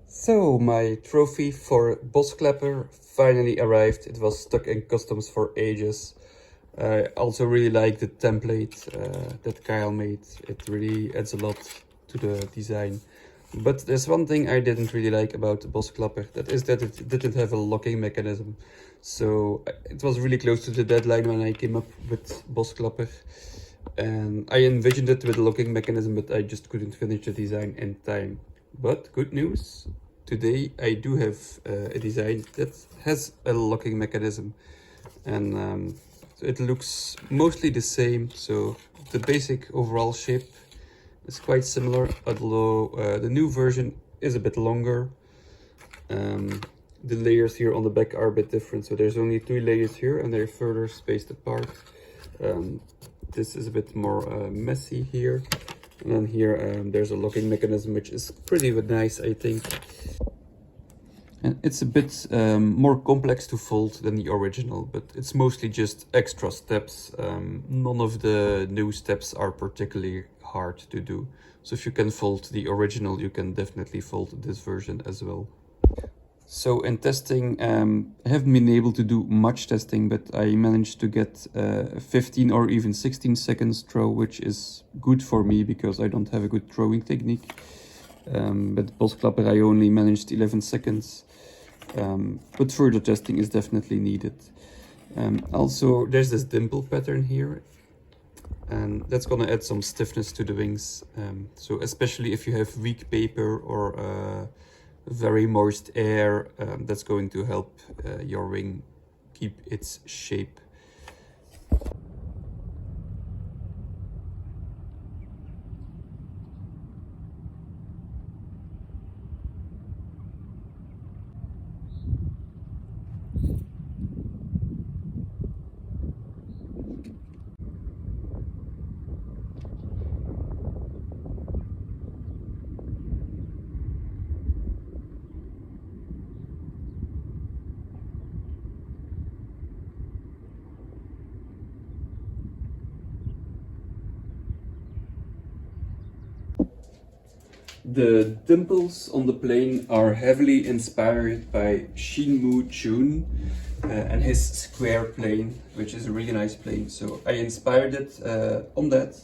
So my trophy for Boss Clapper finally arrived. It was stuck in customs for ages. I also really like the template that Kyle made. It really adds a lot to the design. But there's one thing I didn't really like about the Boss Clapper. That is that it didn't have a locking mechanism. So it was really close to the deadline when I came up with Boss Clapper. And I envisioned it with a locking mechanism, but I just couldn't finish the design in time. But good news, today I do have a design that has a locking mechanism, and it looks mostly the same. So the basic overall shape is quite similar, although the new version is a bit longer. The layers here on the back are a bit different, so there's only 2 layers here and they're further spaced apart. This is a bit more messy here, and then here there's a locking mechanism which is pretty nice, I think. And it's a bit more complex to fold than the original, but it's mostly just extra steps. None of the new steps are particularly hard to do. So if you can fold the original, you can definitely fold this version as well. So in testing, I haven't been able to do much testing, but I managed to get 15 or even 16 seconds throw, which is good for me because I don't have a good throwing technique. But Boss Clapper I only managed 11 seconds. But further testing is definitely needed. Also, there's this dimple pattern here, and that's gonna add some stiffness to the wings. So especially if you have weak paper or very moist air, that's going to help your wing keep its shape. The dimples on the plane are heavily inspired by Shinmu Chun and his square plane, which is a really nice plane. So I inspired it on that,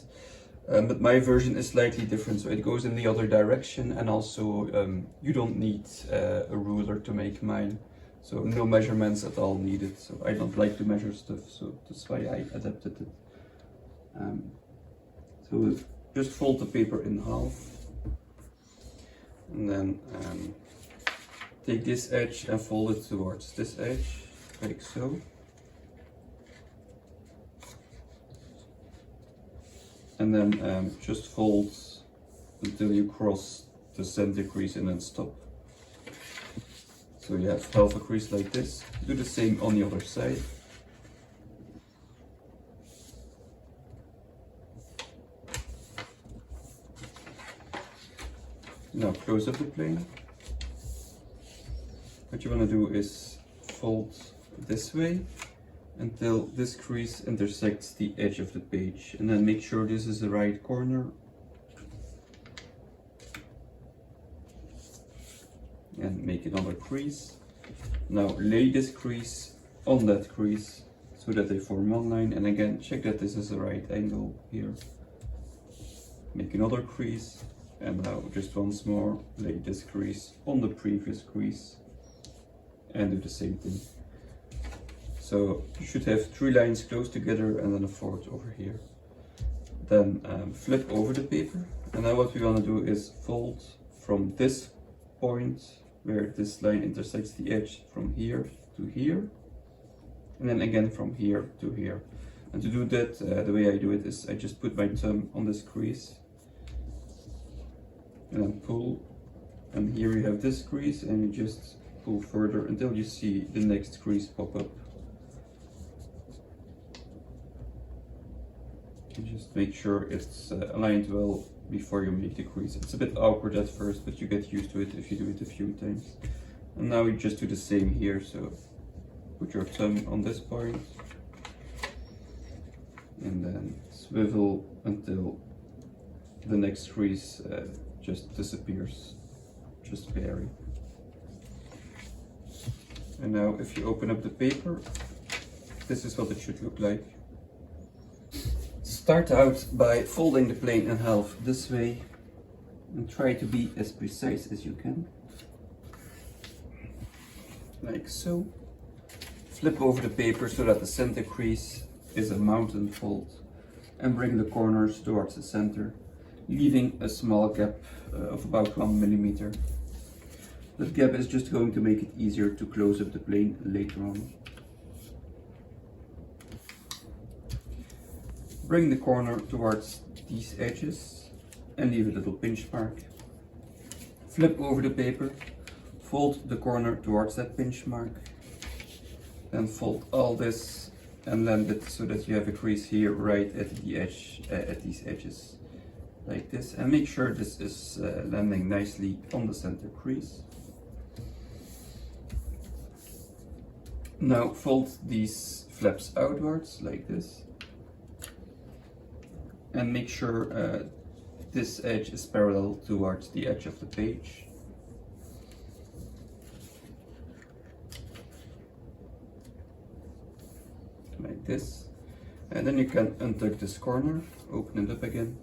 but my version is slightly different. So it goes in the other direction, and also you don't need a ruler to make mine. So no measurements at all needed. So I don't like to measure stuff, so that's why I adapted it. So just fold the paper in half. And then take this edge and fold it towards this edge, like so. And then just fold until you cross the center crease and then stop. So you have half a crease like this. Do the same on the other side. Now close up the plane. What you want to do is fold this way until this crease intersects the edge of the page, and then make sure this is the right corner. And make another crease. Now lay this crease on that crease so that they form one line, and again check that this is the right angle here. Make another crease. And now just once more, lay this crease on the previous crease and do the same thing. So you should have 3 lines close together and then a 4th over here. Then flip over the paper, and now what we want to do is fold from this point where this line intersects the edge from here to here, and then again from here to here. And to do that, the way I do it is I just put my thumb on this crease and then pull, and here you have this crease, and you just pull further until you see the next crease pop up. And just make sure it's aligned well before you make the crease. It's a bit awkward at first, but you get used to it if you do it a few times. And now we just do the same here, so put your thumb on this point and then swivel until the next crease just disappears, just barely. And now if you open up the paper, this is what it should look like. Start out by folding the plane in half this way and try to be as precise as you can. Like so. Flip over the paper so that the center crease is a mountain fold and bring the corners towards the center, leaving a small gap of about 1 millimeter. That gap is just going to make it easier to close up the plane later on. Bring the corner towards these edges and leave a little pinch mark. Flip over the paper, fold the corner towards that pinch mark, then fold all this and land it so that you have a crease here right at the edge, at these edges, like this, and make sure this is landing nicely on the center crease. Now fold these flaps outwards like this, and make sure this edge is parallel towards the edge of the page. Like this. And then you can untuck this corner, open it up again,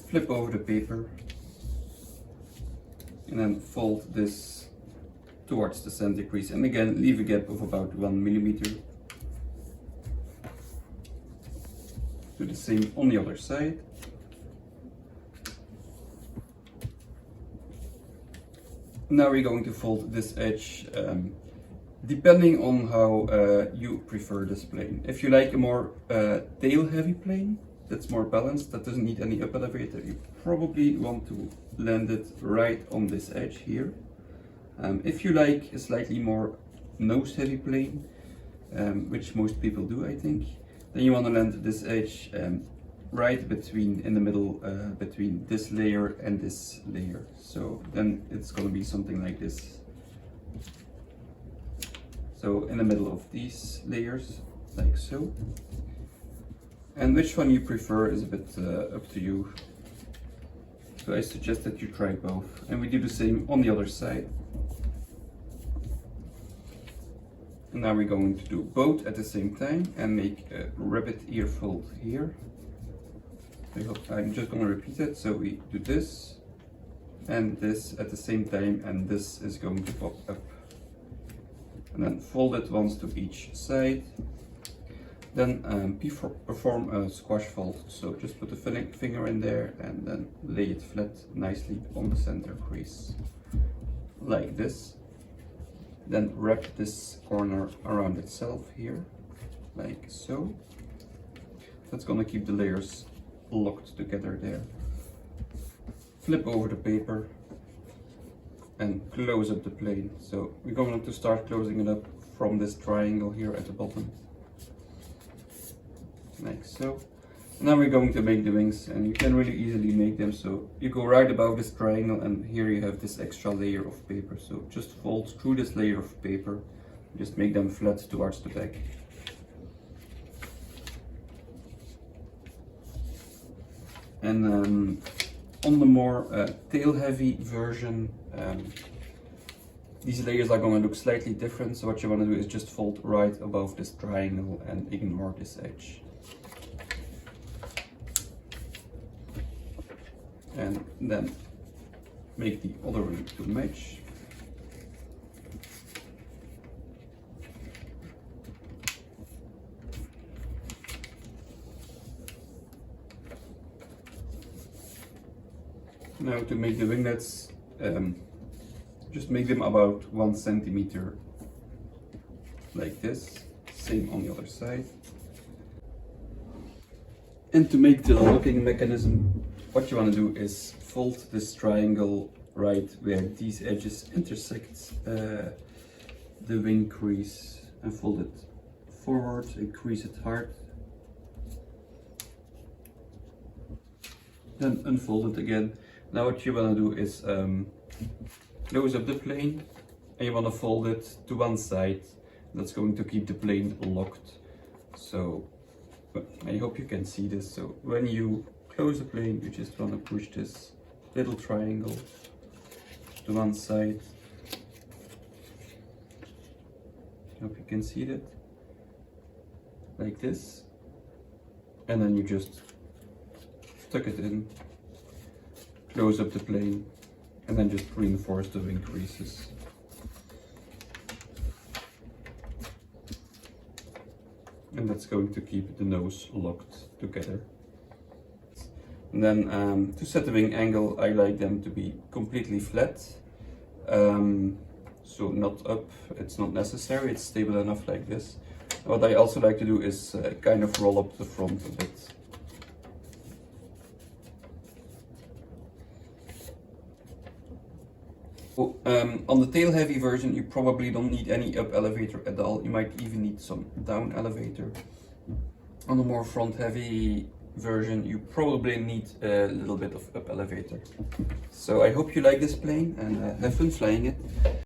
flip over the paper, and then fold this towards the center crease, and again leave a gap of about 1 millimeter. Do the same on the other side. Now we're going to fold this edge depending on how you prefer this plane. If you like a more tail heavy plane that's more balanced, that doesn't need any up elevator, you probably want to land it right on this edge here. If you like a slightly more nose heavy plane, which most people do I think, then you want to land this edge right between, in the middle, between this layer and this layer. So then it's going to be something like this. So in the middle of these layers, like so. And which one you prefer is a bit up to you. So I suggest that you try both. And we do the same on the other side. And now we're going to do both at the same time and make a rabbit ear fold here. I'm just going to repeat it. So we do this and this at the same time, and this is going to pop up. And then fold it once to each side. Then perform a squash fold. So just put the finger in there and then lay it flat nicely on the center crease, like this. Then wrap this corner around itself here, like so. That's gonna keep the layers locked together there. Flip over the paper and close up the plane. So we're going to start closing it up from this triangle here at the bottom, like so. Now we're going to make the wings, and you can really easily make them. So you go right above this triangle, and here you have this extra layer of paper. So just fold through this layer of paper, just make them flat towards the back. And on the more tail heavy version, these layers are going to look slightly different. So what you want to do is just fold right above this triangle and ignore this edge. And then make the other wing to match. Now to make the winglets, just make them about 1 centimeter, like this. Same on the other side. And to make the locking mechanism, what you want to do is fold this triangle right where these edges intersect the wing crease, and fold it forward and crease it hard. Then unfold it again. Now what you want to do is close up the plane, and you want to fold it to one side. That's going to keep the plane locked. So I hope you can see this. So when you close the plane, you just want to push this little triangle to one side, Hope you can see that. Like this. And then you just tuck it in, close up the plane, and then just reinforce the wing creases. And that's going to keep the nose locked together. And then to set the wing angle, I like them to be completely flat. So not up, it's not necessary, it's stable enough like this. What I also like to do is kind of roll up the front a bit. On the tail heavy version, you probably don't need any up elevator at all. You might even need some down elevator. On the more front heavy version, you probably need a little bit of up elevator. So I hope you like this plane and have fun flying it.